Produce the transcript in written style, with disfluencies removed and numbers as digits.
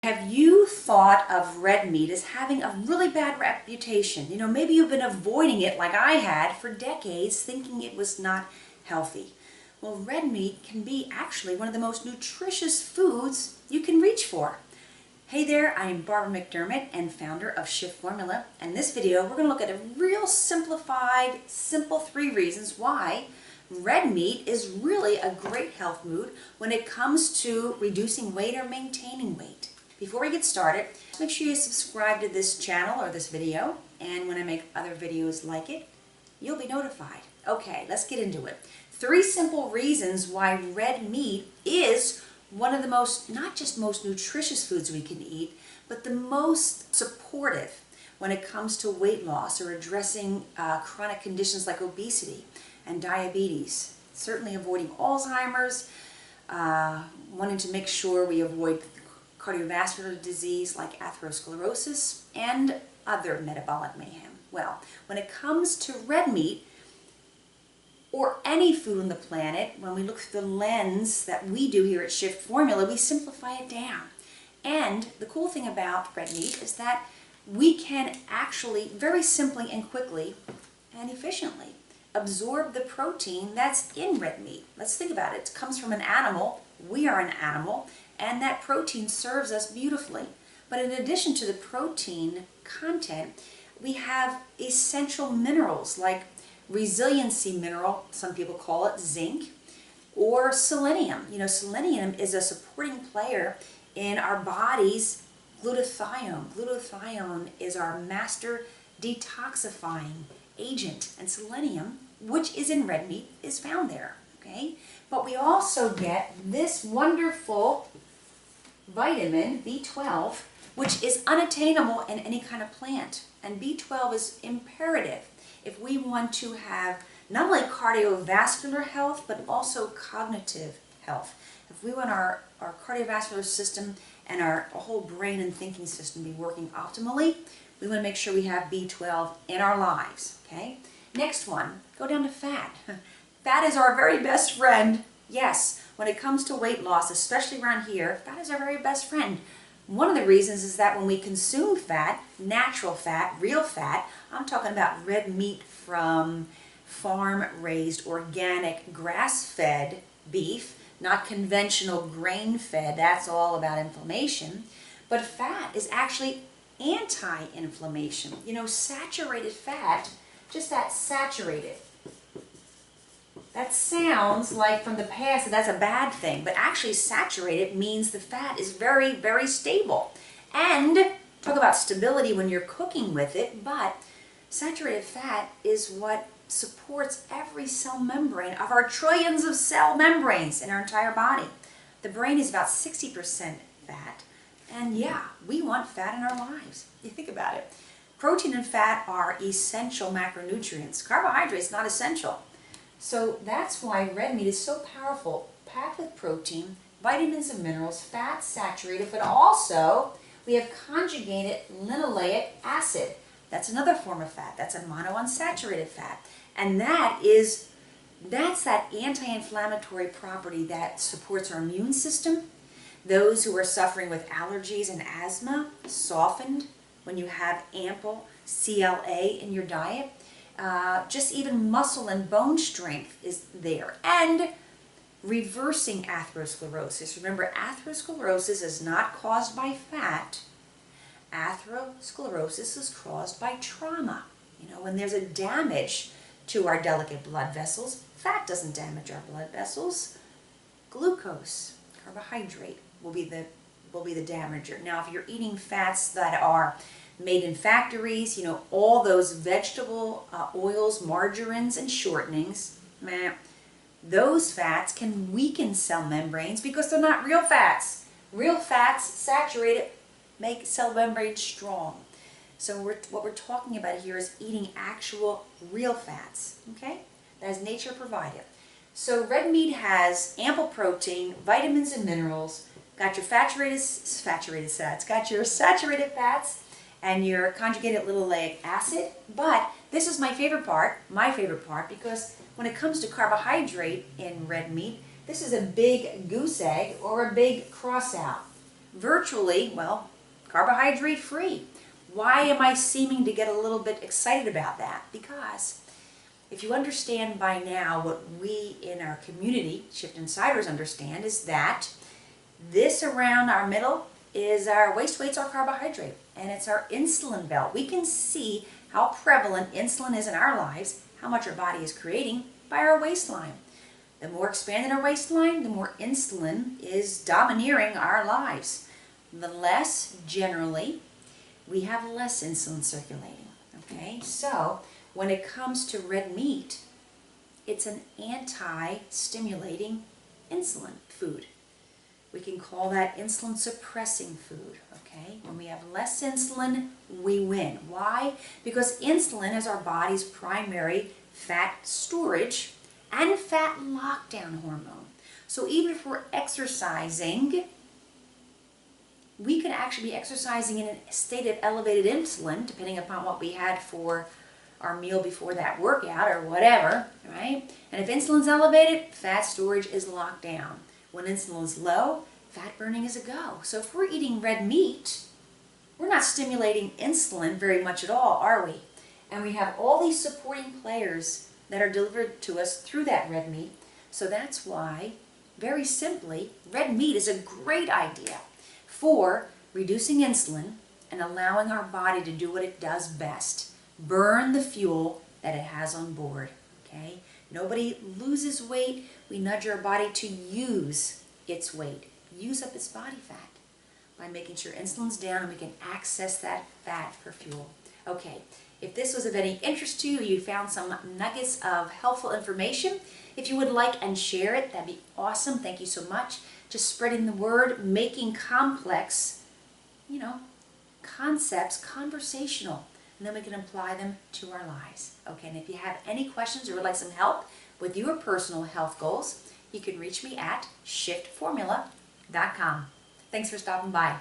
Have you thought of red meat as having a really bad reputation? You know, maybe you've been avoiding it like I had for decades, thinking it was not healthy. Well, red meat can be actually one of the most nutritious foods you can reach for. Hey there, I am Barbara McDermott and founder of Shift Formula. And in this video, we're going to look at a real simplified, simple 3 reasons why red meat is really a great health food when it comes to reducing weight or maintaining weight. Before we get started, make sure you subscribe to this channel or this video, and when I make other videos like it, you'll be notified. Okay, let's get into it. 3 simple reasons why red meat is one of the most, not just most nutritious foods we can eat, but the most supportive when it comes to weight loss or addressing chronic conditions like obesity and diabetes. Certainly avoiding Alzheimer's, wanting to make sure we avoid cardiovascular disease like atherosclerosis and other metabolic mayhem. Well, when it comes to red meat, or any food on the planet, when we look through the lens that we do here at Shift Formula, we simplify it down. And the cool thing about red meat is that we can actually very simply and quickly and efficiently absorb the protein that's in red meat. Let's think about it. It comes from an animal. We are an animal, and that protein serves us beautifully. But in addition to the protein content, we have essential minerals like resiliency mineral, some people call it zinc, or selenium. You know, selenium is a supporting player in our body's glutathione. Glutathione is our master detoxifying agent, and selenium, which is in red meat, is found there. Okay, but we also get this wonderful vitamin B12, which is unattainable in any kind of plant, and B12 is imperative if we want to have not only cardiovascular health, but also cognitive health. If we want our cardiovascular system and our whole brain and thinking system to be working optimally, we want to make sure we have B12 in our lives, okay? Next one, go down to fat. Fat is our very best friend. Yes, when it comes to weight loss, especially around here, fat is our very best friend. One of the reasons is that when we consume fat, natural fat, real fat, I'm talking about red meat from farm-raised, organic, grass-fed beef, not conventional grain-fed, that's all about inflammation. But fat is actually anti-inflammation. You know, saturated fat, just that saturated. That sounds like from the past that that's a bad thing, but actually saturated means the fat is very, very stable. And talk about stability when you're cooking with it, but saturated fat is what supports every cell membrane of our trillions of cell membranes in our entire body. The brain is about 60% fat, and yeah, we want fat in our lives. You think about it. Protein and fat are essential macronutrients. Carbohydrates not essential. So that's why red meat is so powerful, packed with protein, vitamins and minerals, fat saturated, but also we have conjugated linoleic acid. That's another form of fat. That's a monounsaturated fat. And that's that anti-inflammatory property that supports our immune system. Those who are suffering with allergies and asthma, softened when you have ample CLA in your diet. Just even muscle and bone strength is there. And reversing atherosclerosis. Remember, atherosclerosis is not caused by fat. Atherosclerosis is caused by trauma. You know, when there's a damage to our delicate blood vessels, fat doesn't damage our blood vessels. Glucose, carbohydrate, will be the damager. Now, if you're eating fats that are made in factories, you know, all those vegetable oils, margarines, and shortenings, those fats can weaken cell membranes because they're not real fats. Real fats, saturated, make cell membranes strong. So what we're talking about here is eating actual real fats, okay? That is nature provided. So red meat has ample protein, vitamins and minerals, got your saturated fats, and your conjugated linoleic acid. But this is my favorite part, because when it comes to carbohydrate in red meat, this is a big goose egg or a big cross out. virtually, well, carbohydrate free. Why am I seeming to get a little bit excited about that? Because if you understand by now what we in our community, Shift Insiders, understand is that this around our middle is our waist weight's our carbohydrate, and it's our insulin belt. We can see how prevalent insulin is in our lives, how much our body is creating by our waistline. The more expanded our waistline, the more insulin is domineering our lives. The less, generally, we have less insulin circulating. Okay, so when it comes to red meat, it's an anti-stimulating insulin food. We can call that insulin suppressing food. Okay, when we have less insulin, we win. Why? Because insulin is our body's primary fat storage and fat lockdown hormone. So even if we're exercising, we could actually be exercising in a state of elevated insulin, depending upon what we had for our meal before that workout or whatever, right? And if insulin's elevated, fat storage is locked down. When insulin is low, fat burning is a go. So if we're eating red meat, we're not stimulating insulin very much at all, are we? And we have all these supporting players that are delivered to us through that red meat. So that's why, very simply, red meat is a great idea for reducing insulin and allowing our body to do what it does best, burn the fuel that it has on board. Okay? Nobody loses weight. We nudge our body to use its weight, use up its body fat by making sure insulin's down and we can access that fat for fuel. Okay, if this was of any interest to you, you found some nuggets of helpful information, if you would like and share it, that'd be awesome. Thank you so much. Just spreading the word, making complex, concepts conversational, and then we can apply them to our lives. Okay, and if you have any questions or would like some help with your personal health goals, you can reach me at shiftformula.com. Thanks for stopping by.